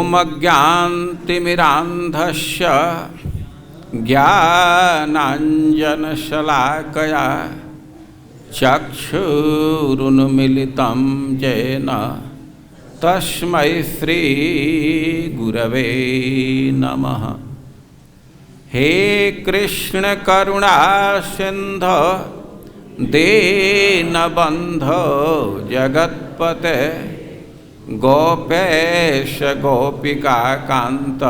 ओम अज्ञानतिमिरान्धस्य ज्ञानाञ्जनशलाकया चक्षुरुन्मीलितं येन तस्मै श्रीगुरवे नमः। हे कृष्ण करुणा सिन्धो दीनबन्धो जगत्पते गोपेश गोपिकान्त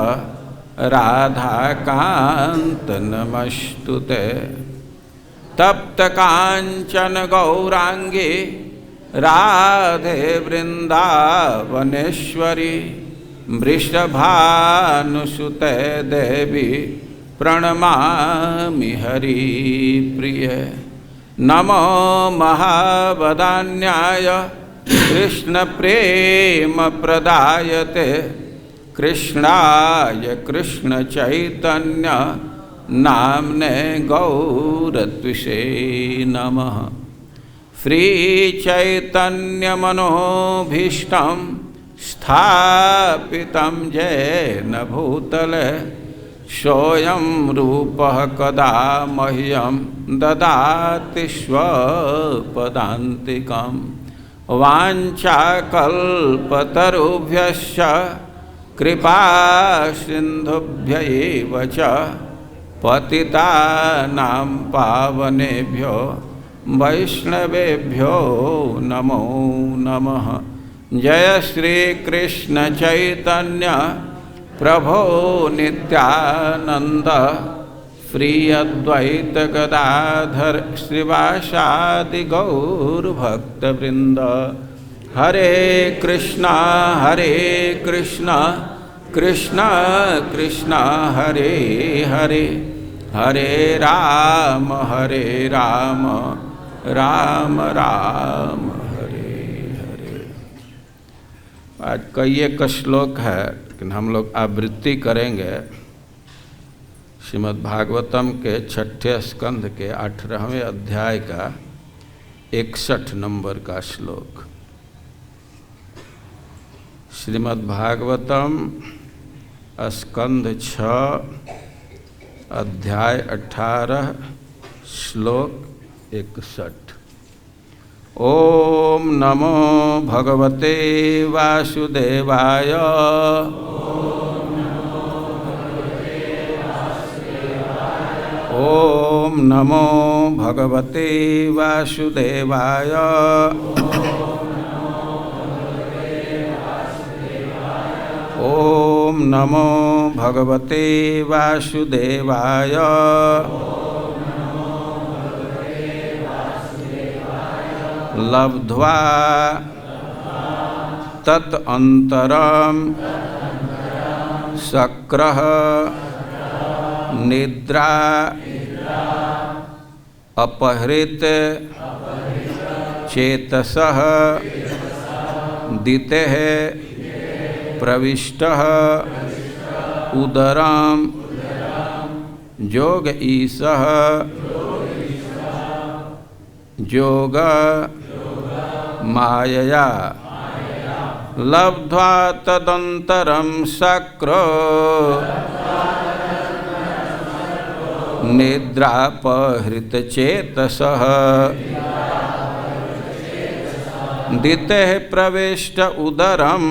राधाकान्त नमस्तुते। तप्त कांचन गौरांगी राधे वृंदावनेश्वरी वृषभानुसुते देवी प्रणमामि हरिप्रिये। नमो महावदान्याय कृष्ण प्रेम प्रदायते कृष्णाय कृष्ण चैतन्य नामने गौरत्विषे नमः। श्री चैतन्य मनोभीष्टं स्थापितं येन भूतले सोऽयं रूपः कदा मह्यं ददाति स्वपदान्तिकम्। वाञ्छाकल्पतरुभ्यश्च कृपा सिन्धुभ्य एव च पतितानां पावनेभ्यो वैष्णवेभ्यो नमो नमः। जय श्री कृष्ण चैतन्य प्रभो नित्यानंद श्री अद्वैत गदाधर श्रीवासादि गौर भक्तवृंद। हरे कृष्णा कृष्ण कृष्ण हरे हरे हरे राम राम राम हरे हरे। आज कई एक श्लोक है लेकिन हम लोग आवृत्ति करेंगे श्रीमद् भागवतम के 6ठे स्कंध के 18वें अध्याय का 61 नंबर का श्लोक। श्रीमद् भागवतम स्कंध 6 अध्याय 18 श्लोक 61। ओम नमो भगवते वासुदेवाय ओम नमो भगवते वासुदेवाय ओम नमो भगवते वासुदेवाय। लब्ध्वा तत् अंतरम शक्रः निद्रा अपहृत चेतसः दितेः प्रविष्टः उदरम जोग ईशः जोग मायया लब्ध्वा तदंतरम शक्रो निद्रापहृत चेतसः दितेः प्रविष्ट उदरम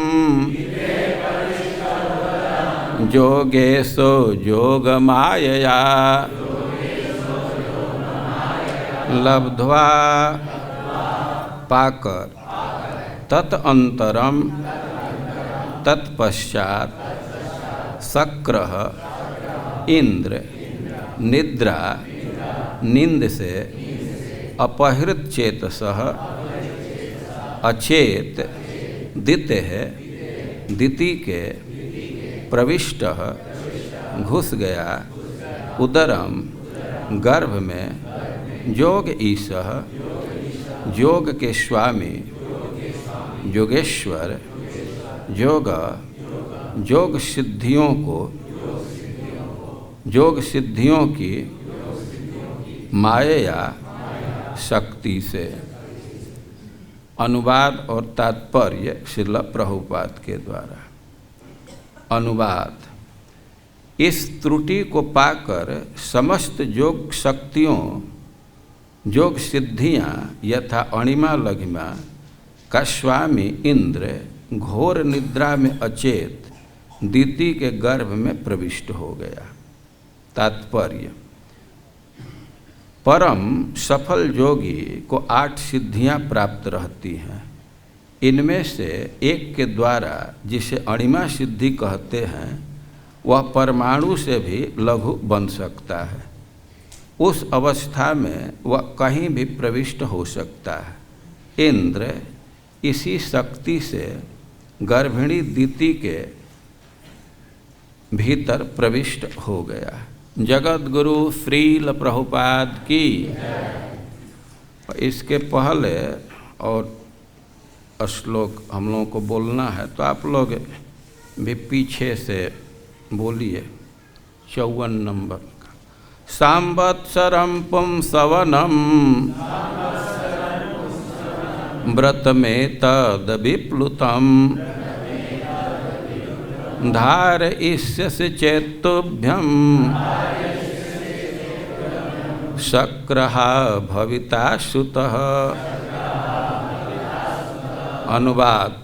जोगेशो जोग मायया लब्ध्वा पाकर तत् अंतरम तत्पश्चात शक्रः इंद्र निद्रा नींद से अपहृत चेतसः अचेत दितेः दिति के प्रविष्टः घुस गया उदरम गर्भ में जोग ईशः योग के स्वामी योगेश्वर योग योग सिद्धियों की माया शक्ति से। अनुवाद और तात्पर्य श्रील प्रभुपाद के द्वारा। अनुवाद: इस त्रुटि को पाकर समस्त योग शक्तियों, योग सिद्धियाँ यथा अणिमा लघिमा का स्वामी इंद्र घोर निद्रा में अचेत दिति के गर्भ में प्रविष्ट हो गया। तात्पर्य: परम सफल योगी को 8 सिद्धियां प्राप्त रहती हैं। इनमें से एक के द्वारा, जिसे अणिमा सिद्धि कहते हैं, वह परमाणु से भी लघु बन सकता है। उस अवस्था में वह कहीं भी प्रविष्ट हो सकता है। इंद्र इसी शक्ति से गर्भिणी दिति के भीतर प्रविष्ट हो गया। जगत गुरु श्रील प्रभुपाद की। इसके पहले और श्लोक हम लोगों को बोलना है, तो आप लोग भी पीछे से बोलिए। 54 नंबर का। सांवत्सरं पुंसवनं व्रतमेतद्विप्लुतं धारयिष्यसि चेत्तुभ्यं शक्रः भविता सुतः। अनुवाद: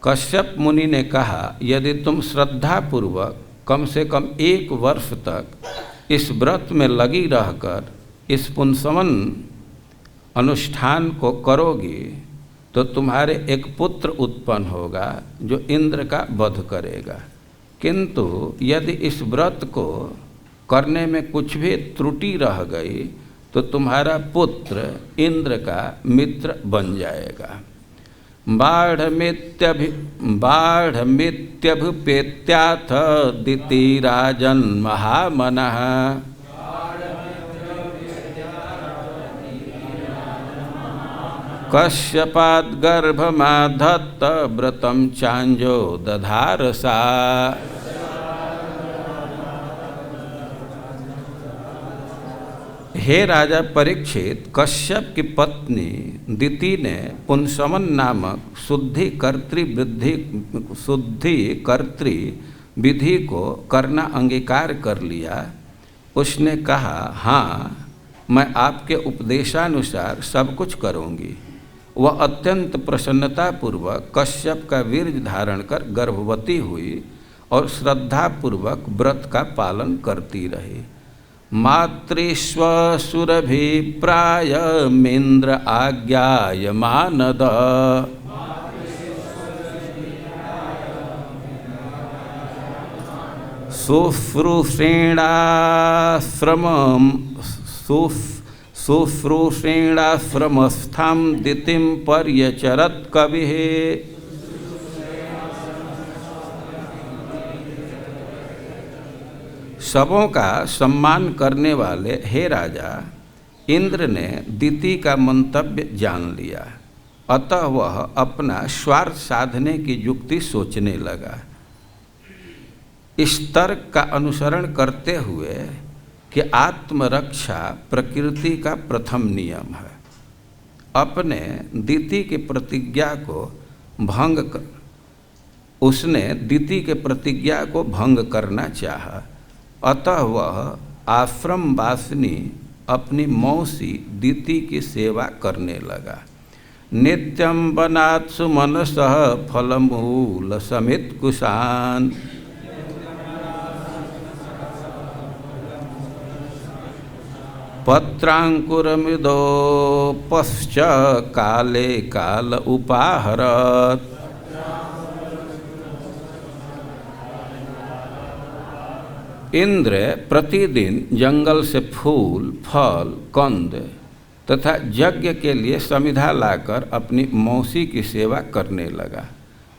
कश्यप मुनि ने कहा, यदि तुम श्रद्धापूर्वक कम से कम 1 वर्ष तक इस व्रत में लगी रहकर इस पुंसवन अनुष्ठान को करोगी तो तुम्हारे एक पुत्र उत्पन्न होगा जो इंद्र का वध करेगा। किंतु यदि इस व्रत को करने में कुछ भी त्रुटि रह गई तो तुम्हारा पुत्र इंद्र का मित्र बन जाएगा। बाढ़मित्यभिपेत्याथ दितिराजन् महामनः कश्यपात् गर्भमाधत्त व्रतं चांजो दधारसा। हे राजा परीक्षित, कश्यप की पत्नी दिति ने पुंसवन नामक शुद्धिकर्त्री विधि को करना अंगीकार कर लिया। उसने कहा, हाँ, मैं आपके उपदेशानुसार सब कुछ करूँगी। वह अत्यंत प्रसन्नतापूर्वक कश्यप का वीर्य धारण कर गर्भवती हुई और श्रद्धापूर्वक व्रत का पालन करती रही। मातृष्वसुरभिप्रायमेन्द्र आज्ञायमानद शुश्रूषेणाश्रमस्थां दितिं पर्यचरत् कविः। सबों का सम्मान करने वाले हे राजा, इंद्र ने दिति का मंतव्य जान लिया। अतः वह अपना स्वार्थ साधने की युक्ति सोचने लगा। इस तर्क का अनुसरण करते हुए कि आत्मरक्षा प्रकृति का प्रथम नियम है, अपने दिति की प्रतिज्ञा को उसने दिति के प्रतिज्ञा को भंग करना चाहा। अतः वह आश्रम वासिनी अपनी मौसी दिति की सेवा करने लगा। नित्यं वनात्सु मनसः फलमूल समित कुशान पत्रांकुरमृदोपश्च काले काल उपाहरत्। इंद्र प्रतिदिन जंगल से फूल, फल, कंद तथा यज्ञ के लिए समिधा लाकर अपनी मौसी की सेवा करने लगा।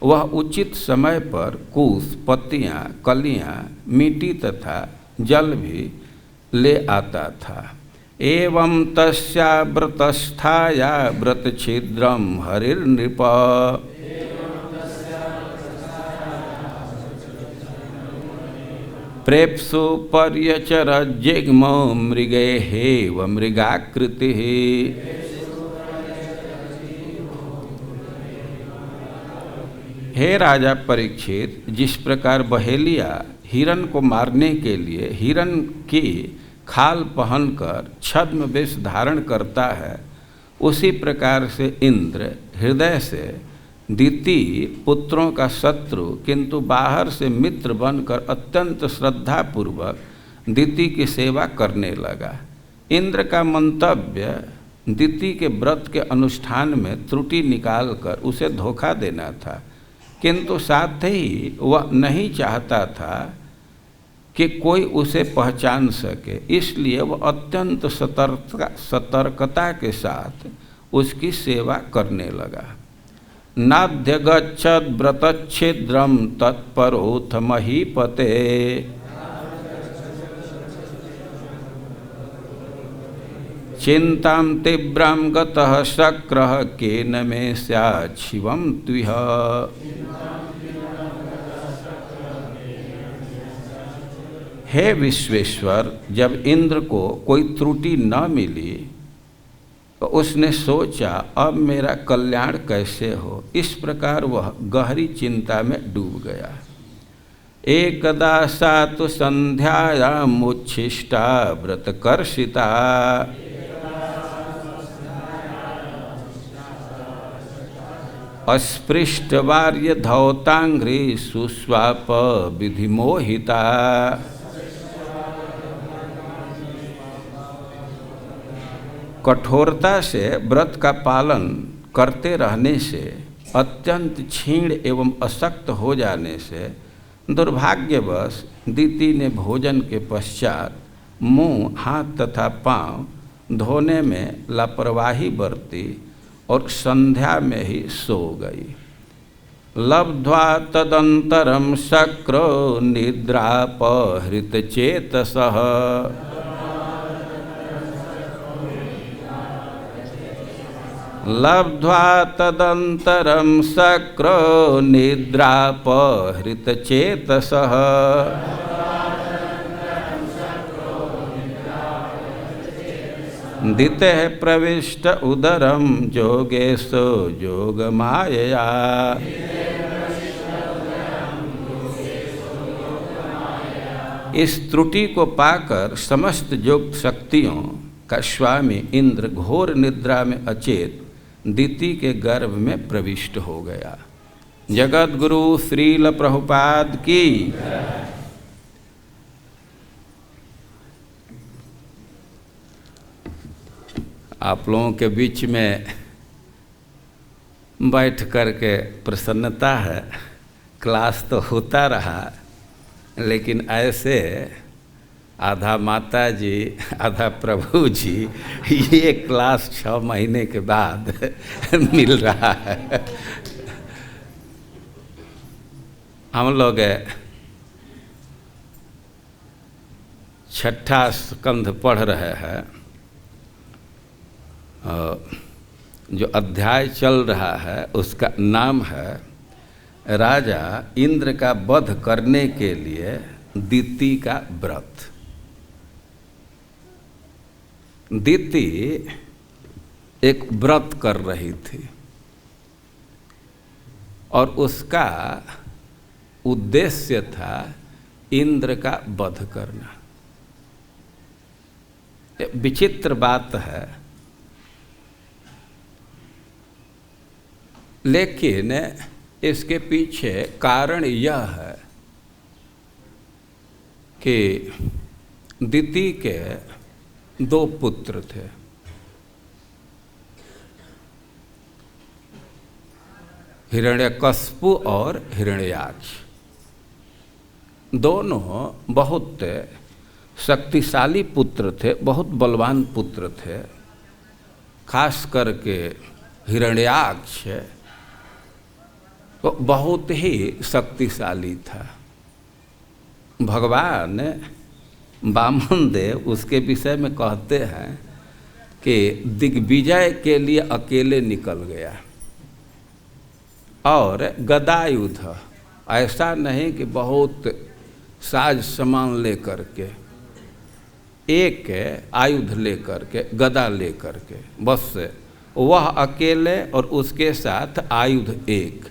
वह उचित समय पर कुश, पत्तियाँ, कलियाँ, मिट्टी तथा जल भी ले आता था। एवं तस्या व्रतस्थाया व्रतछिद्रं हरिर्नृप प्रेप्सु पर्यचरज्जिग्म मृगेहेव मृगाकृतिः। हे राजा परीक्षित, जिस प्रकार बहेलिया हिरण को मारने के लिए हिरण की खाल पहनकर छद्म वेश धारण करता है, उसी प्रकार से इंद्र हृदय से दिति पुत्रों का शत्रु किंतु बाहर से मित्र बनकर अत्यंत श्रद्धापूर्वक दिति की सेवा करने लगा। इंद्र का मंतव्य दिति के व्रत के अनुष्ठान में त्रुटि निकालकर उसे धोखा देना था, किंतु साथ ही वह नहीं चाहता था कि कोई उसे पहचान सके, इसलिए वह अत्यंत सतर्कता के साथ उसकी सेवा करने लगा। नाद्य गच्छद व्रतच्छिद्रम तत्परोथ महीपते, चिंतां तीव्रां गतः शक्रः केन मे स्यात् शिवं त्विह। हे विश्वेश्वर, जब इंद्र को कोई त्रुटि न मिली तो उसने सोचा अब मेरा कल्याण कैसे हो। इस प्रकार वह गहरी चिंता में डूब गया। एकदा सा तु संध्यायाम् उच्छिष्टा व्रतकर्षिता, अस्पृष्टवार्य धौतांघ्रि सुस्वाप विधिमोहिता। कठोरता से व्रत का पालन करते रहने से, अत्यंत क्षीण एवं अशक्त हो जाने से दुर्भाग्यवश दिति ने भोजन के पश्चात मुंह, हाथ तथा पांव धोने में लापरवाही बरती और संध्या में ही सो गई। लब्ध्वा तदंतरम शक्रो निद्रापहृत चेतसः, लब्ध्वा तदंतरम शक्रो निद्रापहृत चेतसः, दितेः प्रविष्ट उदरम जोगेशो जोगमायया। इस त्रुटि को पाकर समस्त योग शक्तियों का स्वामी इंद्र घोर निद्रा में अचेत दिति के गर्भ में प्रविष्ट हो गया। जगत गुरु श्रील प्रभुपाद की। आप लोगों के बीच में बैठ कर के प्रसन्नता है। क्लास तो होता रहा, लेकिन ऐसे आधा माता जी आधा प्रभु जी, ये क्लास 6 महीने के बाद मिल रहा है। हम लोग 6ठा स्कंध पढ़ रहे हैं। जो अध्याय चल रहा है उसका नाम है राजा इंद्र का वध करने के लिए दिति का व्रत। दिति एक व्रत कर रही थी और उसका उद्देश्य था इंद्र का वध करना। विचित्र बात है, लेकिन इसके पीछे कारण यह है कि दिति के 2 पुत्र थे। हिरण्यकश्यप और हिरण्याक्ष। दोनों बहुत शक्तिशाली पुत्र थे, बहुत बलवान पुत्र थे। खास करके हिरण्याक्ष तो बहुत ही शक्तिशाली था। भगवान वामन देव उसके विषय में कहते हैं कि दिग्विजय के लिए अकेले निकल गया और गदायुध, ऐसा नहीं कि बहुत साज सामान लेकर के, एक आयुध लेकर के, गदा लेकर के, बस वह अकेले और उसके साथ आयुध एक,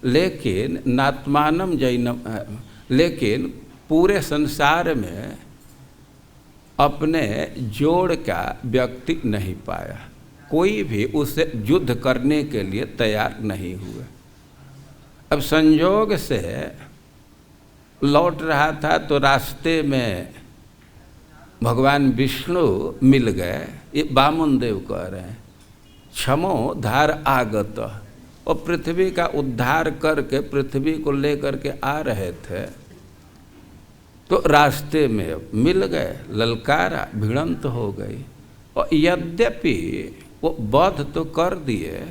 लेकिन नात्मानम जैनम, लेकिन पूरे संसार में अपने जोड़ का व्यक्ति नहीं पाया, कोई भी उससे युद्ध करने के लिए तैयार नहीं हुए। अब संयोग से लौट रहा था तो रास्ते में भगवान विष्णु मिल गए। ये वामन देव कह रहे हैं, क्षमो धार आगत, और पृथ्वी का उद्धार करके पृथ्वी को लेकर के आ रहे थे, तो रास्ते में मिल गए, ललकारा, भिड़ंत हो गई। और यद्यपि वो वध तो कर दिए,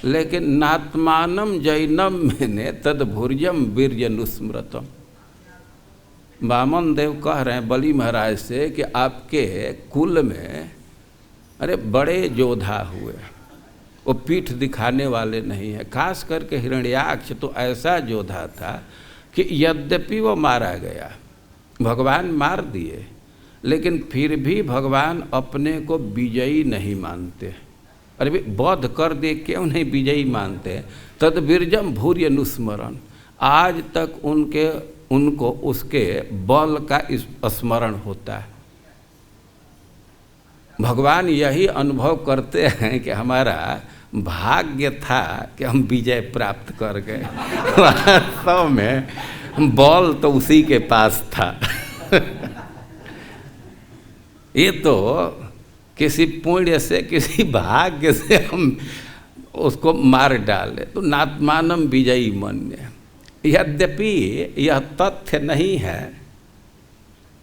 लेकिन नात्मानम जैनम मैंने तदभुर्यम वीर्यनुस्मृतम। वामन देव कह रहे हैं बलि महाराज से कि आपके कुल में अरे बड़े योद्धा हुए, वो पीठ दिखाने वाले नहीं है। खास करके हिरण्याक्ष तो ऐसा योद्धा था कि यद्यपि वो मारा गया, भगवान मार दिए, लेकिन फिर भी भगवान अपने को विजयी नहीं मानते। अरे भी वध कर दे क्यों नहीं विजयी मानते? तद वीर्यम भूर्य अनुस्मरण, आज तक उनको उसके बल का स्मरण होता है। भगवान यही अनुभव करते हैं कि हमारा भाग्य था कि हम विजय प्राप्त कर गए। वास्तव में बल तो उसी के पास था। ये तो किसी पुण्य से, किसी भाग्य से हम उसको मार डाले। तो नात्मानम विजयी मन्य, यद्यपि यह तथ्य नहीं है,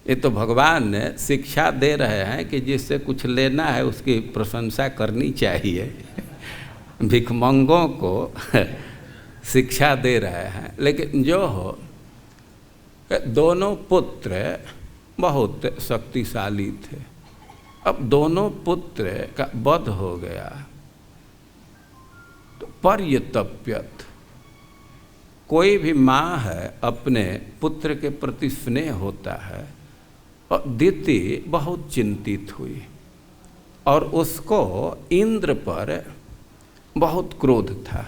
ये तो भगवान शिक्षा दे रहे हैं कि जिससे कुछ लेना है उसकी प्रशंसा करनी चाहिए। भिखमंगों को शिक्षा दे रहे हैं। लेकिन जो हो, दोनों पुत्र बहुत शक्तिशाली थे। अब दोनों पुत्र का वध हो गया तो पर्यतप्यत, कोई भी माँ है अपने पुत्र के प्रति स्नेह होता है। और दिति बहुत चिंतित हुई और उसको इंद्र पर बहुत क्रोध था।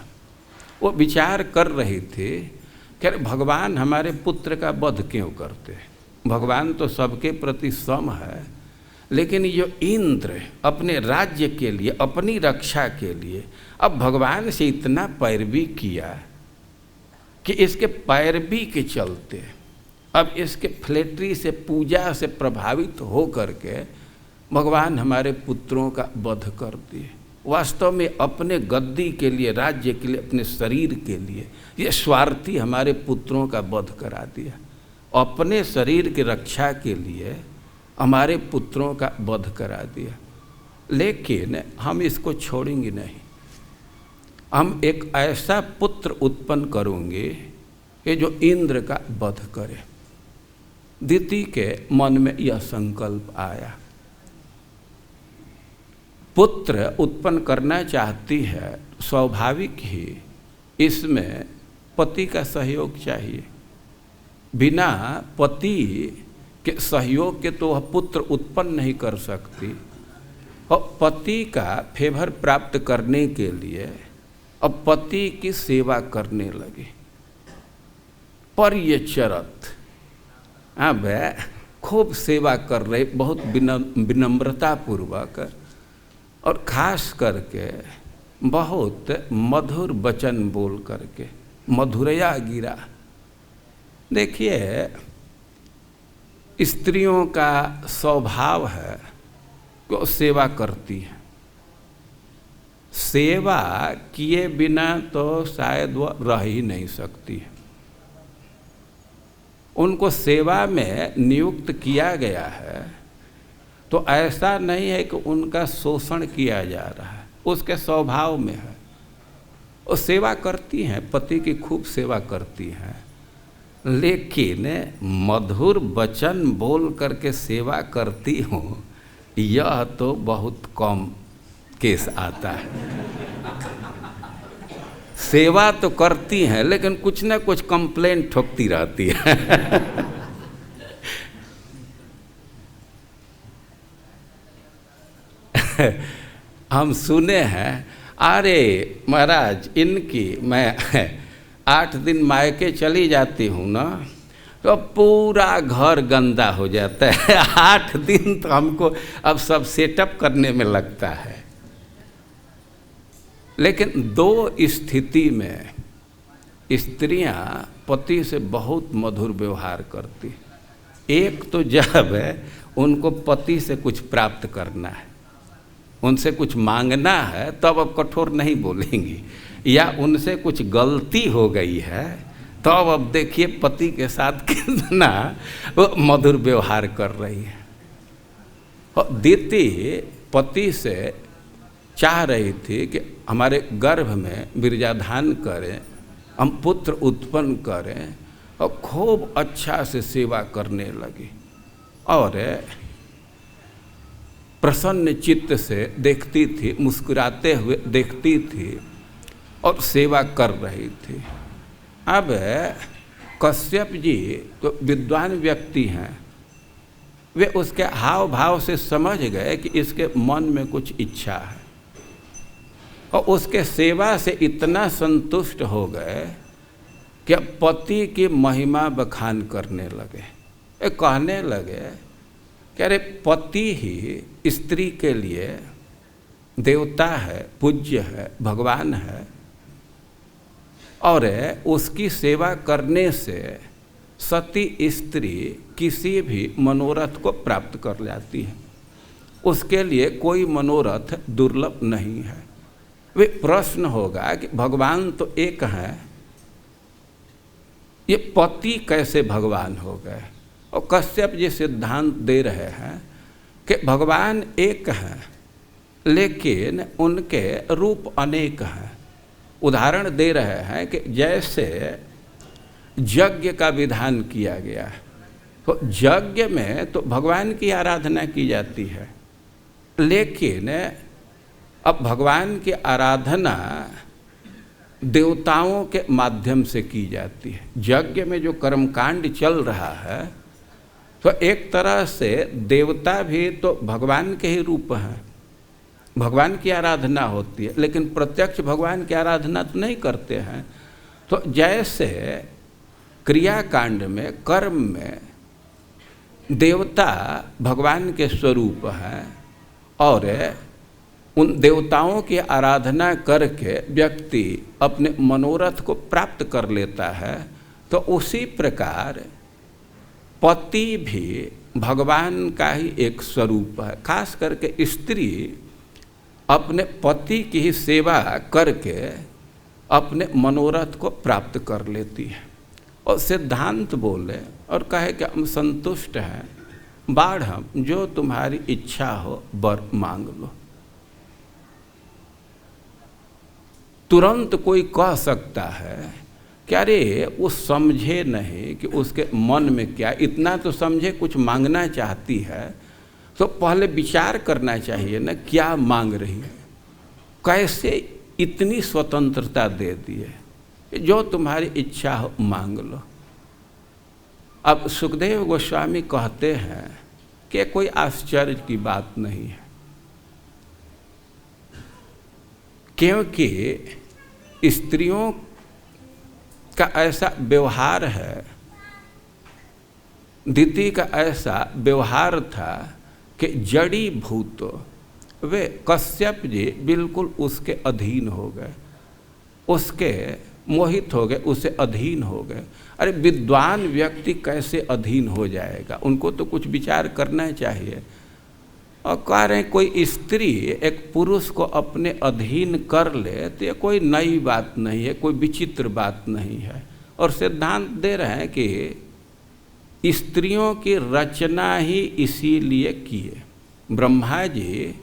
वो विचार कर रही थी कि भगवान हमारे पुत्र का वध क्यों करते? भगवान तो सबके प्रति सम है, लेकिन ये इंद्र अपने राज्य के लिए, अपनी रक्षा के लिए अब भगवान से इतना पैरवी किया कि इसके पैरवी के चलते अब इसके फ्लेटरी से, पूजा से प्रभावित हो करके भगवान हमारे पुत्रों का वध कर दिए। वास्तव में अपने गद्दी के लिए, राज्य के लिए, अपने शरीर के लिए ये स्वार्थी हमारे पुत्रों का वध करा दिया। अपने शरीर की रक्षा के लिए हमारे पुत्रों का वध करा दिया। लेकिन हम इसको छोड़ेंगे नहीं, हम एक ऐसा पुत्र उत्पन्न करेंगे कि जो इंद्र का वध करे। दिति के मन में यह संकल्प आया। पुत्र उत्पन्न करना चाहती है, स्वाभाविक ही इसमें पति का सहयोग चाहिए। बिना पति के सहयोग के तो वह पुत्र उत्पन्न नहीं कर सकती। और पति का फेवर प्राप्त करने के लिए अब पति की सेवा करने लगे। पर्यचरत, अब खूब सेवा कर रहे, बहुत विनम्रता पूर्वक, और खास करके बहुत मधुर वचन बोल करके, मधुरया गिरा। देखिए, स्त्रियों का स्वभाव है कि वो सेवा करती है। सेवा किए बिना तो शायद वह रह ही नहीं सकती है। उनको सेवा में नियुक्त किया गया है तो ऐसा नहीं है कि उनका शोषण किया जा रहा है, उसके स्वभाव में है। वो सेवा करती हैं, पति की खूब सेवा करती हैं, लेकिन मधुर वचन बोल करके सेवा करती हूँ, यह तो बहुत कम केस आता है। सेवा तो करती हैं लेकिन कुछ ना कुछ कंप्लेंट ठोकती रहती है। हम सुने हैं, अरे महाराज इनकी मैं 8 दिन मायके चली जाती हूँ ना, तो पूरा घर गंदा हो जाता है। 8 दिन तो हमको अब सब सेटअप करने में लगता है। लेकिन 2 स्थिति में स्त्रियां पति से बहुत मधुर व्यवहार करती। एक तो जब उनको पति से कुछ प्राप्त करना है, उनसे कुछ मांगना है, तब अब कठोर नहीं बोलेंगी, या उनसे कुछ गलती हो गई है तो अब देखिए पति के साथ कितना वो मधुर व्यवहार कर रही है। और दीति पति से चाह रही थी कि हमारे गर्भ में वीर्याधान करें, हम पुत्र उत्पन्न करें, और खूब अच्छा से सेवा करने लगी और प्रसन्न चित्त से देखती थी, मुस्कुराते हुए देखती थी और सेवा कर रही थी। अब कश्यप जी तो विद्वान व्यक्ति हैं, वे उसके हाव भाव से समझ गए कि इसके मन में कुछ इच्छा है, और उसके सेवा से इतना संतुष्ट हो गए कि पति की महिमा बखान करने लगे। कहने लगे कि अरे पति ही स्त्री के लिए देवता है, पूज्य है, भगवान है, और उसकी सेवा करने से सती स्त्री किसी भी मनोरथ को प्राप्त कर जाती है। उसके लिए कोई मनोरथ दुर्लभ नहीं है। वे प्रश्न होगा कि भगवान तो एक है, ये पति कैसे भगवान हो गए? और कश्यप जी सिद्धांत दे रहे हैं कि भगवान एक हैं, लेकिन उनके रूप अनेक हैं। उदाहरण दे रहे हैं कि जैसे यज्ञ का विधान किया गया है, तो यज्ञ में तो भगवान की आराधना की जाती है, लेकिन अब भगवान की आराधना देवताओं के माध्यम से की जाती है। यज्ञ में जो कर्मकांड चल रहा है, तो एक तरह से देवता भी तो भगवान के ही रूप हैं, भगवान की आराधना होती है, लेकिन प्रत्यक्ष भगवान की आराधना तो नहीं करते हैं। तो जैसे क्रियाकांड में, कर्म में देवता भगवान के स्वरूप हैं, और उन देवताओं की आराधना करके व्यक्ति अपने मनोरथ को प्राप्त कर लेता है, तो उसी प्रकार पति भी भगवान का ही एक स्वरूप है। खास करके स्त्री अपने पति की ही सेवा करके अपने मनोरथ को प्राप्त कर लेती है। और सिद्धांत बोले और कहे कि हम संतुष्ट हैं, बाढ़ हम जो तुम्हारी इच्छा हो वर मांग लो। तुरंत कोई कह सकता है कि अरे वो समझे नहीं कि उसके मन में क्या, इतना तो समझे कुछ मांगना चाहती है, तो पहले विचार करना चाहिए ना क्या मांग रही है, कैसे इतनी स्वतंत्रता दे दी है, जो तुम्हारी इच्छा हो मांग लो। अब सुखदेव गोस्वामी कहते हैं कि कोई आश्चर्य की बात नहीं है, क्योंकि स्त्रियों का ऐसा व्यवहार है, दीति का ऐसा व्यवहार था कि जड़ी भूत वे कश्यप जी बिल्कुल उसके अधीन हो गए, उसके मोहित हो गए, उसे अधीन हो गए। अरे विद्वान व्यक्ति कैसे अधीन हो जाएगा? उनको तो कुछ विचार करना चाहिए। और कह रहे हैं कोई स्त्री एक पुरुष को अपने अधीन कर ले तो ये कोई नई बात नहीं है, कोई विचित्र बात नहीं है। और सिद्धांत दे रहे हैं कि स्त्रियों की रचना ही इसीलिए की है। ब्रह्मा जी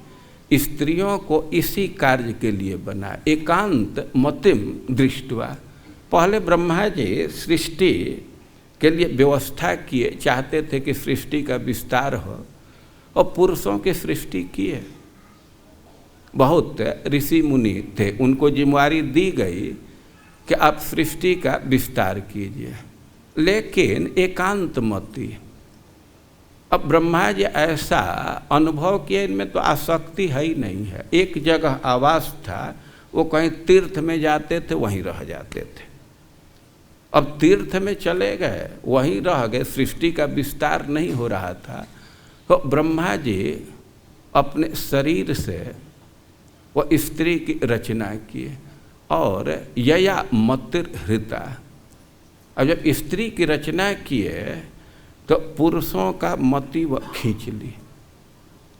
स्त्रियों को इसी कार्य के लिए बना, एकांत मतिम दृष्टवा। पहले ब्रह्मा जी सृष्टि के लिए व्यवस्था किए, चाहते थे कि सृष्टि का विस्तार हो, और पुरुषों की सृष्टि की है। बहुत ऋषि मुनि थे, उनको जिम्मेवारी दी गई कि आप सृष्टि का विस्तार कीजिए, लेकिन एकांत मति। अब ब्रह्मा जी ऐसा अनुभव किए, इनमें तो आसक्ति है ही नहीं है। एक जगह आवास था, वो कहीं तीर्थ में जाते थे, वहीं रह जाते थे। अब तीर्थ में चले गए, वहीं रह गए, सृष्टि का विस्तार नहीं हो रहा था। तो ब्रह्मा जी अपने शरीर से वह स्त्री की रचना किए और यया मतिर्हृता। अब जब स्त्री की रचना किए तो पुरुषों का मति वह खींच ली।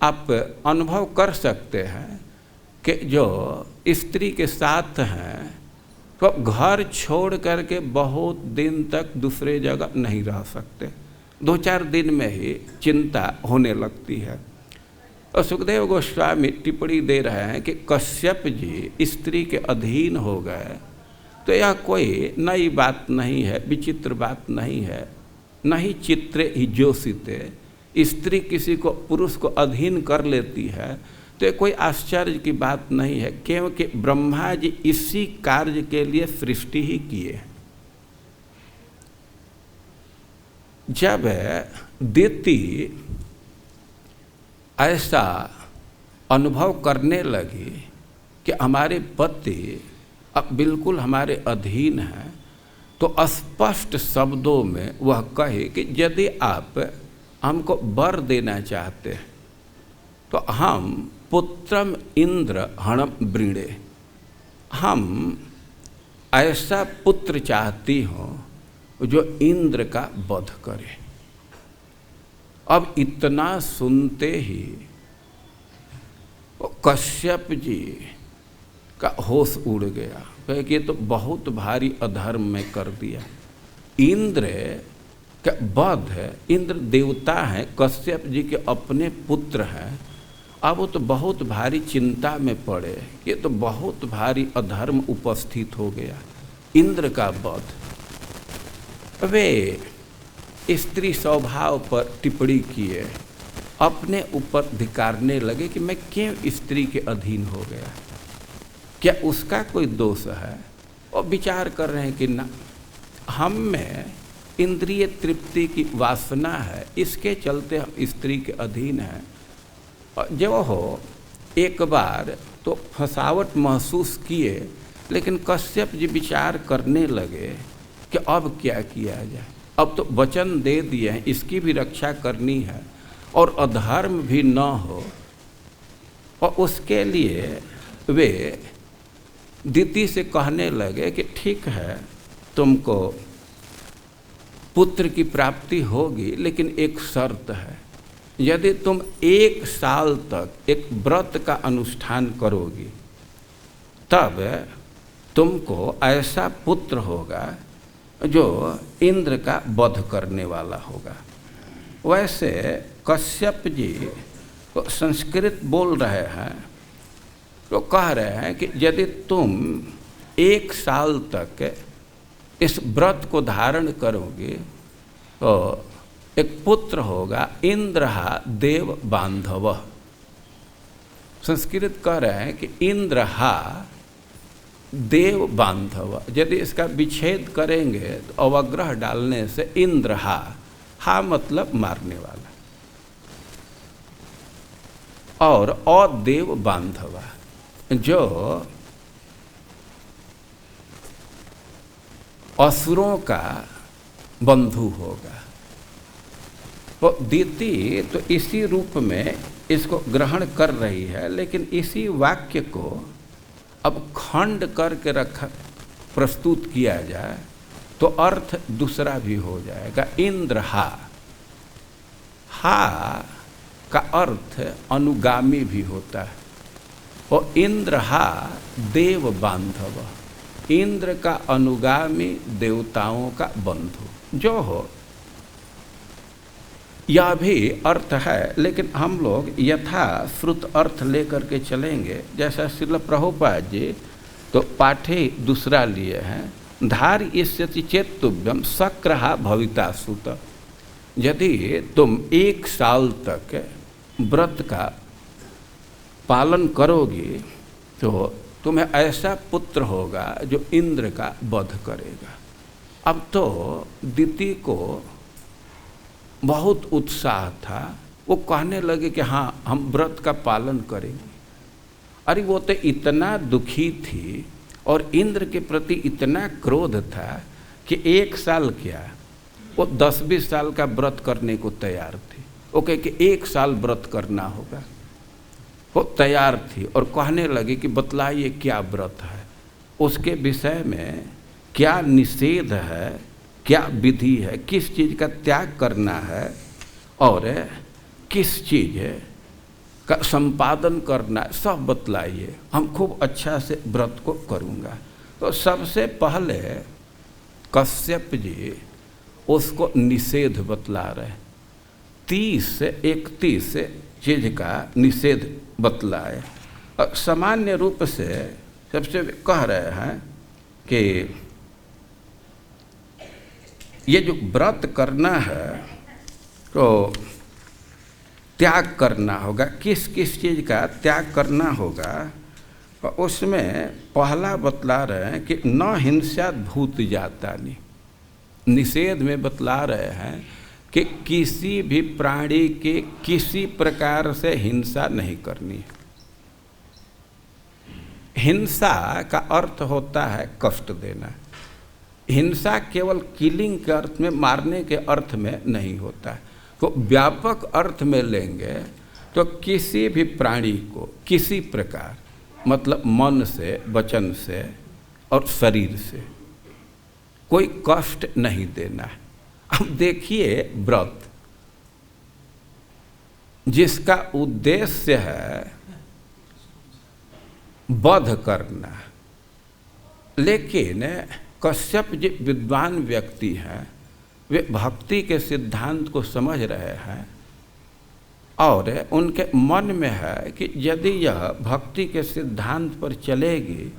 आप अनुभव कर सकते हैं कि जो स्त्री के साथ हैं तो घर छोड़ करके बहुत दिन तक दूसरे जगह नहीं रह सकते, 2-4 दिन में ही चिंता होने लगती है। और सुखदेव गोस्वामी टिप्पणी दे रहे हैं कि कश्यप जी स्त्री के अधीन हो गए तो यह कोई नई बात नहीं है, विचित्र बात नहीं है। नहीं चित्रे ही जोशिते, स्त्री किसी को पुरुष को अधीन कर लेती है तो ये कोई आश्चर्य की बात नहीं है, क्योंकि ब्रह्मा जी इसी कार्य के लिए सृष्टि ही किए। जब दिति ऐसा अनुभव करने लगी कि हमारे पति अब बिल्कुल हमारे अधीन हैं, तो स्पष्ट शब्दों में वह कहे कि यदि आप हमको वर देना चाहते हैं तो हम पुत्रम इंद्र हणम वृणे, हम ऐसा पुत्र चाहती हूँ जो इंद्र का वध करे। अब इतना सुनते ही कश्यप जी का होश उड़ गया, कहे कि ये तो बहुत भारी अधर्म में कर दिया। इंद्र का वध है, इंद्र देवता हैं, कश्यप जी के अपने पुत्र हैं। अब वो तो बहुत भारी चिंता में पड़े, ये तो बहुत भारी अधर्म उपस्थित हो गया, इंद्र का वध। वे स्त्री स्वभाव पर टिप्पणी किए, अपने ऊपर धिकारने लगे कि मैं क्यों स्त्री के अधीन हो गया, क्या उसका कोई दोष है। और विचार कर रहे हैं कि ना, हम में इंद्रिय तृप्ति की वासना है, इसके चलते हम स्त्री के अधीन हैं। जो हो एक बार तो फसावट महसूस किए, लेकिन कश्यप जी विचार करने लगे कि अब क्या किया जाए। अब तो वचन दे दिए हैं, इसकी भी रक्षा करनी है और अधर्म भी न हो। और उसके लिए वे दिति से कहने लगे कि ठीक है, तुमको पुत्र की प्राप्ति होगी, लेकिन एक शर्त है, यदि तुम 1 साल तक एक व्रत का अनुष्ठान करोगी तब तुमको ऐसा पुत्र होगा जो इंद्र का वध करने वाला होगा। वैसे कश्यप जी तो संस्कृत बोल रहे हैं, तो कह रहे हैं कि यदि तुम 1 साल तक इस व्रत को धारण करोगे तो एक पुत्र होगा, इंद्रहा देव बांधव। संस्कृत कह रहे हैं कि इंद्रहा देव बांधव, यदि इसका विच्छेद करेंगे तो अवग्रह डालने से इंद्रहा, हा मतलब मारने वाला, और अदेव बांधवा जो असुरों का बंधु होगा। तो दिति तो इसी रूप में इसको ग्रहण कर रही है, लेकिन इसी वाक्य को अब खंड करके प्रस्तुत किया जाए तो अर्थ दूसरा भी हो जाएगा। इंद्रहा, हा का अर्थ अनुगामी भी होता है, और इंद्रहा देव बांधव, इंद्र का अनुगामी, देवताओं का बंधु जो हो, यह भी अर्थ है। लेकिन हम लोग यथा श्रुत अर्थ लेकर के चलेंगे। जैसा श्रील प्रभुपाद जी तो पाठे दूसरा लिए हैं, धार यस्यति चेत तुभ्यम सक्रहा भविता सुत, यदि तुम 1 साल तक व्रत का पालन करोगे तो तुम्हें ऐसा पुत्र होगा जो इंद्र का वध करेगा। अब तो दिति को बहुत उत्साह था, वो कहने लगे कि हाँ हम व्रत का पालन करेंगे। अरे वो तो इतना दुखी थी और इंद्र के प्रति इतना क्रोध था कि 1 साल क्या, वो 10-20 साल का व्रत करने को तैयार थी। वो कहे कि 1 साल व्रत करना होगा, वो तैयार थी और कहने लगी कि बतलाइए क्या व्रत है, उसके विषय में क्या निषेध है, क्या विधि है, किस चीज़ का त्याग करना है और किस चीज़ का संपादन करना है, सब बतलाइए, हम खूब अच्छा से व्रत को करूँगा। तो सबसे पहले कश्यप जी उसको निषेध बतला रहे, 30 से 31 चीज़ का निषेध बतलाए। और सामान्य रूप से सबसे कह रहे हैं कि ये जो व्रत करना है तो त्याग करना होगा, किस किस चीज़ का त्याग करना होगा। और उसमें पहला बतला रहे हैं कि न हिंसा भूत जाता नहीं, निषेध में बतला रहे हैं कि किसी भी प्राणी के किसी प्रकार से हिंसा नहीं करनी है। हिंसा का अर्थ होता है कष्ट देना, हिंसा केवल किलिंग के अर्थ में, मारने के अर्थ में नहीं होता है। तो व्यापक अर्थ में लेंगे तो किसी भी प्राणी को किसी प्रकार, मतलब मन से, वचन से और शरीर से कोई कष्ट नहीं देना है। अब देखिए, व्रत जिसका उद्देश्य है वध करना, लेकिन कश्यप जी विद्वान व्यक्ति हैं, वे भक्ति के सिद्धांत को समझ रहे हैं और उनके मन में है कि यदि यह भक्ति के सिद्धांत पर चलेगी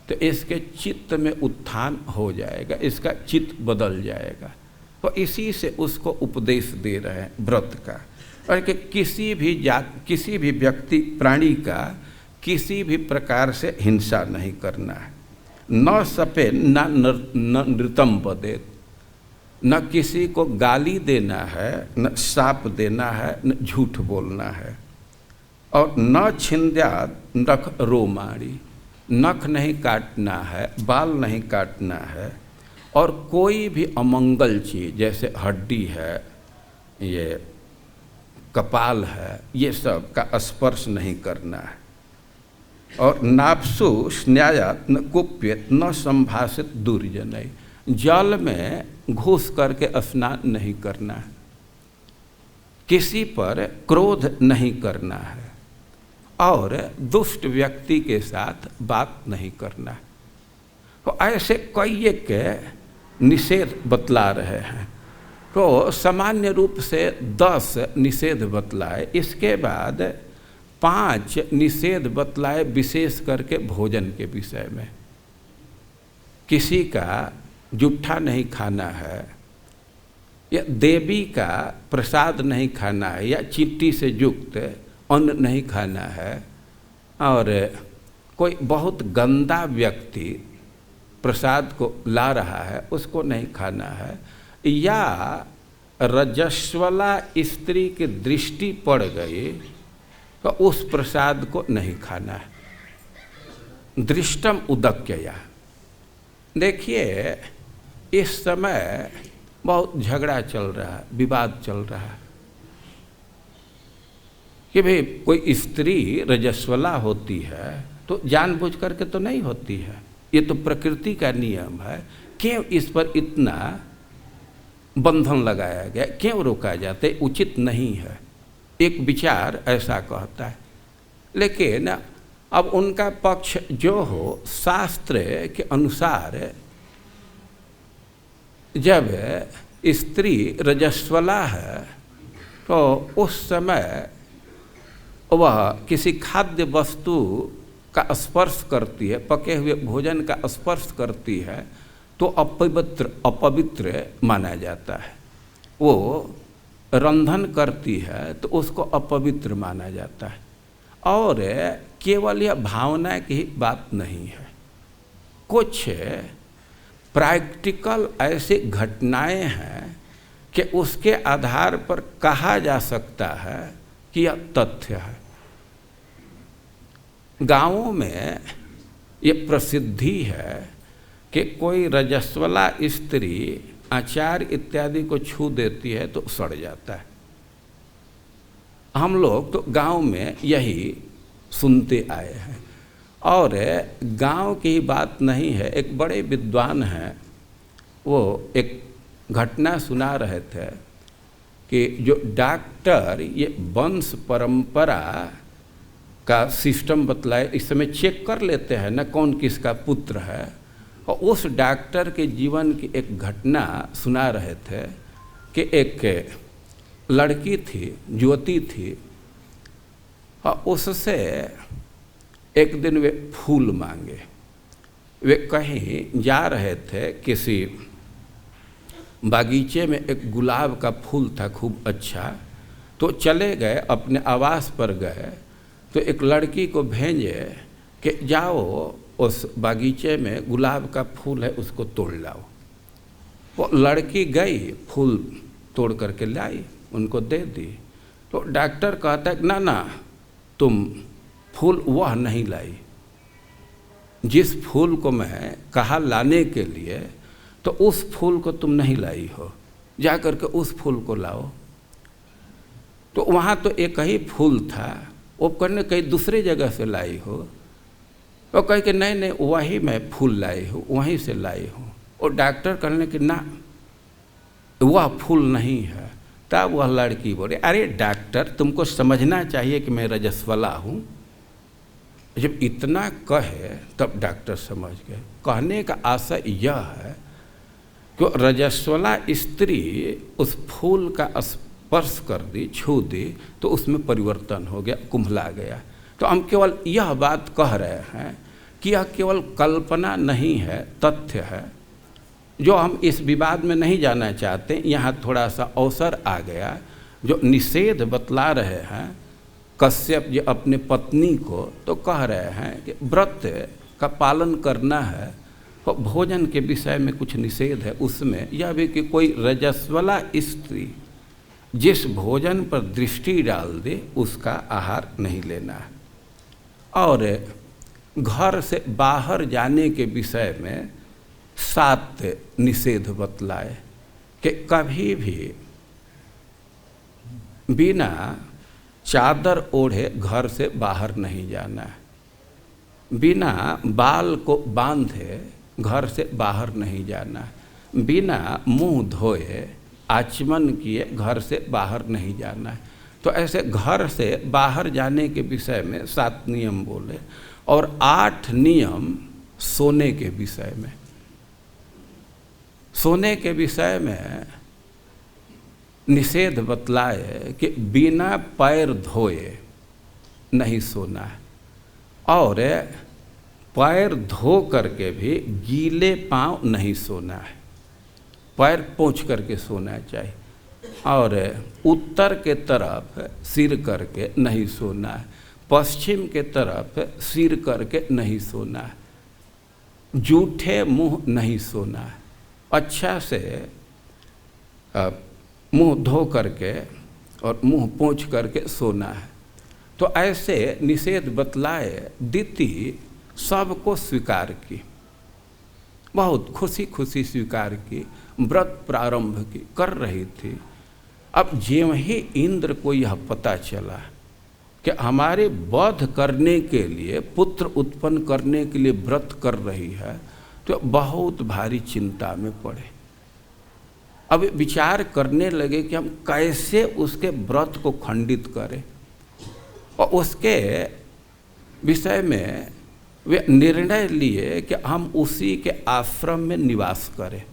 तो इसके चित्त में उत्थान हो जाएगा, इसका चित्त बदल जाएगा। तो इसी से उसको उपदेश दे रहे हैं व्रत का, और कि किसी भी व्यक्ति प्राणी का किसी भी प्रकार से हिंसा नहीं करना है। न सपे न नृतम वदेत, न किसी को गाली देना है, न शाप देना है, न झूठ बोलना है। और न छिंद्याद नख रोमाणी, नख नहीं काटना है, बाल नहीं काटना है, और कोई भी अमंगल चीज़ जैसे हड्डी है, ये कपाल है, ये सब का स्पर्श नहीं करना है। और नापसु स्न्यायात न कुप्यत न संभाषित दुर्जनय, जल में घुस करके स्नान नहीं करना है, किसी पर क्रोध नहीं करना है और दुष्ट व्यक्ति के साथ बात नहीं करना है। तो ऐसे कई के निषेध बतला रहे हैं। तो सामान्य रूप से 10 निषेध बतलाए, इसके बाद 5 निषेध बतलाए विशेष करके भोजन के विषय में। किसी का जूठा नहीं खाना है, या देवी का प्रसाद नहीं खाना है, या चिट्ठी से युक्त अन्न नहीं खाना है, और कोई बहुत गंदा व्यक्ति प्रसाद को ला रहा है उसको नहीं खाना है, या रजस्वला स्त्री की दृष्टि पड़ गई तो उस प्रसाद को नहीं खाना है। दृष्टम उदक्यया। देखिए, इस समय बहुत झगड़ा चल रहा है, विवाद चल रहा है कि भाई कोई स्त्री रजस्वला होती है तो जानबूझ करके तो नहीं होती है, ये तो प्रकृति का नियम है, क्यों इस पर इतना बंधन लगाया गया, क्यों रोका जाता, उचित नहीं है। एक विचार ऐसा कहता है। लेकिन अब उनका पक्ष जो हो, शास्त्र के अनुसार जब स्त्री रजस्वला है तो उस समय वह किसी खाद्य वस्तु का स्पर्श करती है, पके हुए भोजन का स्पर्श करती है तो अपवित्र माना जाता है। वो रंधन करती है तो उसको अपवित्र माना जाता है। और केवल यह भावना की ही बात नहीं है, कुछ प्रैक्टिकल ऐसी घटनाएं हैं कि उसके आधार पर कहा जा सकता है कि यह तथ्य है। गाँवों में ये प्रसिद्धि है कि कोई रजस्वला स्त्री आचार इत्यादि को छू देती है तो सड़ जाता है। हम लोग तो गांव में यही सुनते आए हैं। और गांव की बात नहीं है, एक बड़े विद्वान हैं, वो एक घटना सुना रहे थे कि जो डॉक्टर ये वंश परंपरा का सिस्टम बतलाए, इस समय चेक कर लेते हैं ना कौन किसका पुत्र है, और उस डॉक्टर के जीवन की एक घटना सुना रहे थे कि एक लड़की थी, युवती थी, और उससे एक दिन वे फूल मांगे। वे कहीं जा रहे थे, किसी बागीचे में एक गुलाब का फूल था खूब अच्छा, तो चले गए, अपने आवास पर गए, तो एक लड़की को भेजे कि जाओ उस बागीचे में गुलाब का फूल है उसको तोड़ लाओ। वो लड़की गई, फूल तोड़ करके लाई, उनको दे दी। तो डॉक्टर कहता है ना ना, तुम फूल वह नहीं लाई, जिस फूल को मैं कहा लाने के लिए, तो उस फूल को तुम नहीं लाई हो, जा करके उस फूल को लाओ। तो वहाँ तो एक ही फूल था, वो कहने कहीं दूसरे जगह से लाई हो। वो कहे कि नहीं नहीं, वही मैं फूल लाई हूँ, वहीं से लाई हूँ। और डॉक्टर कहने कि ना, वह फूल नहीं है। तब वह लड़की बोले, अरे डॉक्टर, तुमको समझना चाहिए कि मैं रजस्वला हूँ। जब इतना कहे तब डॉक्टर समझ गए। कहने का आशय यह है कि रजस्वला स्त्री उस फूल का स्पर्श कर दी, छू दी, तो उसमें परिवर्तन हो गया, कुंभला गया। तो हम केवल यह बात कह रहे हैं कि यह केवल कल्पना नहीं है, तथ्य है, जो हम इस विवाद में नहीं जाना चाहते। यहाँ थोड़ा सा अवसर आ गया, जो निषेध बतला रहे हैं कश्यप जी अपने पत्नी को, तो कह रहे हैं कि व्रत का पालन करना है, तो भोजन के विषय में कुछ निषेध है। उसमें यह भी कि कोई रजस्वला स्त्री जिस भोजन पर दृष्टि डाल दे उसका आहार नहीं लेना है। और घर से बाहर जाने के विषय में 7 निषेध बतलाए कि कभी भी बिना चादर ओढ़े घर से बाहर नहीं जाना है, बिना बाल को बांधे घर से बाहर नहीं जाना है, बिना मुंह धोए आचमन किए घर से बाहर नहीं जाना है। तो ऐसे घर से बाहर जाने के विषय में 7 नियम बोले, और 8 नियम सोने के विषय में। सोने के विषय में निषेध बतलाए कि बिना पैर धोए नहीं सोना है, और पैर धो करके भी गीले पांव नहीं सोना है, पैर पोंछ करके सोना चाहिए। और उत्तर के तरफ सिर करके नहीं सोना है, पश्चिम के तरफ सिर करके नहीं सोना है, जूठे मुंह नहीं सोना है, अच्छा से मुंह धो करके और मुंह पोंछ करके सोना है। तो ऐसे निषेध बतलाए। दीति सबको स्वीकार की, बहुत खुशी खुशी स्वीकार की, व्रत प्रारंभ की कर रही थी। अब ज्यों ही इंद्र को यह पता चला कि हमारे वध करने के लिए, पुत्र उत्पन्न करने के लिए व्रत कर रही है, तो बहुत भारी चिंता में पड़े। अब विचार करने लगे कि हम कैसे उसके व्रत को खंडित करें, और उसके विषय में वे निर्णय लिए कि हम उसी के आश्रम में निवास करें।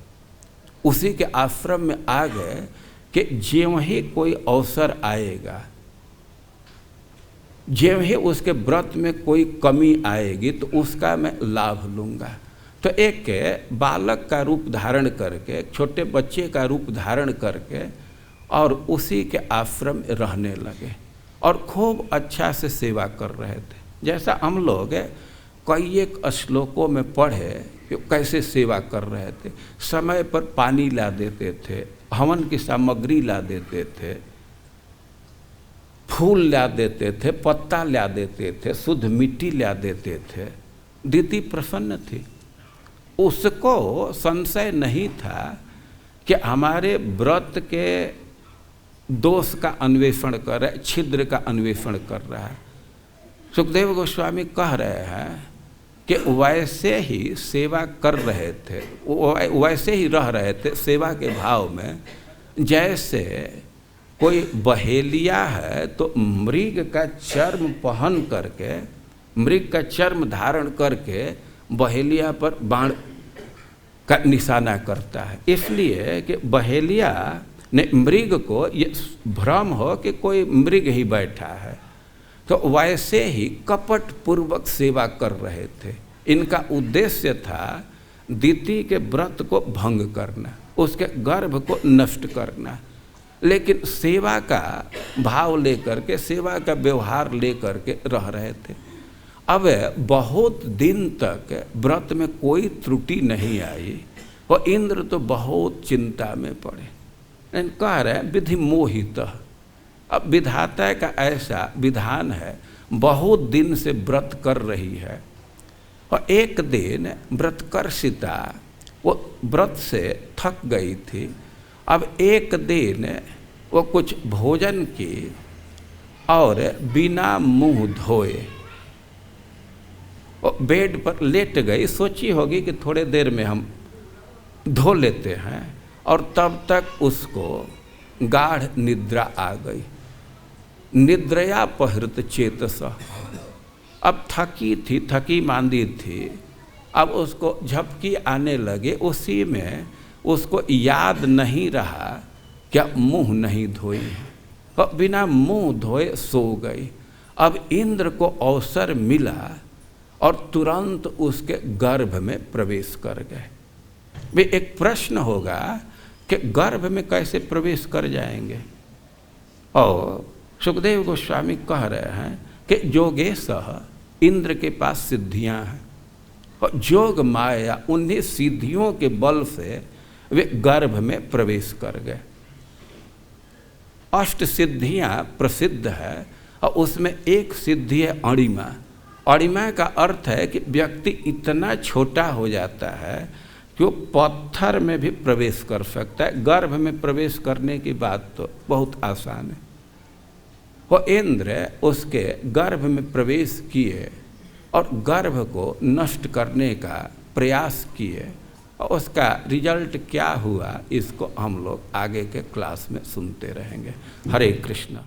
उसी के आश्रम में आ गए कि ज्यों ही कोई अवसर आएगा, ज्यों ही उसके व्रत में कोई कमी आएगी, तो उसका मैं लाभ लूँगा। तो एक बालक का रूप धारण करके, छोटे बच्चे का रूप धारण करके, और उसी के आश्रम में रहने लगे और खूब अच्छा से सेवा कर रहे थे। जैसा हम लोग कई एक श्लोकों में पढ़े कि कैसे सेवा कर रहे थे। समय पर पानी ला देते थे, हवन की सामग्री ला देते थे, फूल ला देते थे, पत्ता ला देते थे, शुद्ध मिट्टी ला देते थे। दीति प्रसन्न थी। उसको संशय नहीं था कि हमारे व्रत के दोष का अन्वेषण कर रहा है, छिद्र का अन्वेषण कर रहा है। सुखदेव गोस्वामी कह रहे हैं कि वैसे ही सेवा कर रहे थे, वैसे ही रह रहे थे सेवा के भाव में, जैसे कोई बहेलिया है तो मृग का चर्म पहन करके, मृग का चर्म धारण करके बहेलिया पर बाण का निशाना करता है, इसलिए कि बहेलिया ने मृग को ये भ्रम हो कि कोई मृग ही बैठा है। तो वैसे ही कपट पूर्वक सेवा कर रहे थे। इनका उद्देश्य था दिति के व्रत को भंग करना, उसके गर्भ को नष्ट करना, लेकिन सेवा का भाव लेकर के, सेवा का व्यवहार लेकर के रह रहे थे। अब बहुत दिन तक व्रत में कोई त्रुटि नहीं आई और इंद्र तो बहुत चिंता में पड़े। कह रहे हैं विधि मोहित। अब विधाता का ऐसा विधान है, बहुत दिन से व्रत कर रही है और एक दिन व्रतकर्षिता वो व्रत से थक गई थी। अब एक दिन वो कुछ भोजन की और बिना मुंह धोए वो बेड पर लेट गई। सोची होगी कि थोड़े देर में हम धो लेते हैं, और तब तक उसको गाढ़ निद्रा आ गई। निद्रया पहृत चेतस। अब थकी थी, थकी मांदी थी, अब उसको झपकी आने लगे। उसी में उसको याद नहीं रहा क्या मुंह नहीं धोई है, और बिना मुंह धोए सो गई। अब इंद्र को अवसर मिला और तुरंत उसके गर्भ में प्रवेश कर गए। वे एक प्रश्न होगा कि गर्भ में कैसे प्रवेश कर जाएंगे। और सुखदेव गोस्वामी कह रहे हैं कि योगेशः, इंद्र के पास सिद्धियां हैं और जोग माया, उन्हीं सिद्धियों के बल से वे गर्भ में प्रवेश कर गए। अष्ट सिद्धियां प्रसिद्ध है और उसमें एक सिद्धि है अणिमा। अणिमा का अर्थ है कि व्यक्ति इतना छोटा हो जाता है कि वो पत्थर में भी प्रवेश कर सकता है। गर्भ में प्रवेश करने की बात तो बहुत आसान है। वो इंद्र उसके गर्भ में प्रवेश किए और गर्भ को नष्ट करने का प्रयास किए, और उसका रिजल्ट क्या हुआ इसको हम लोग आगे के क्लास में सुनते रहेंगे। हरे कृष्ण।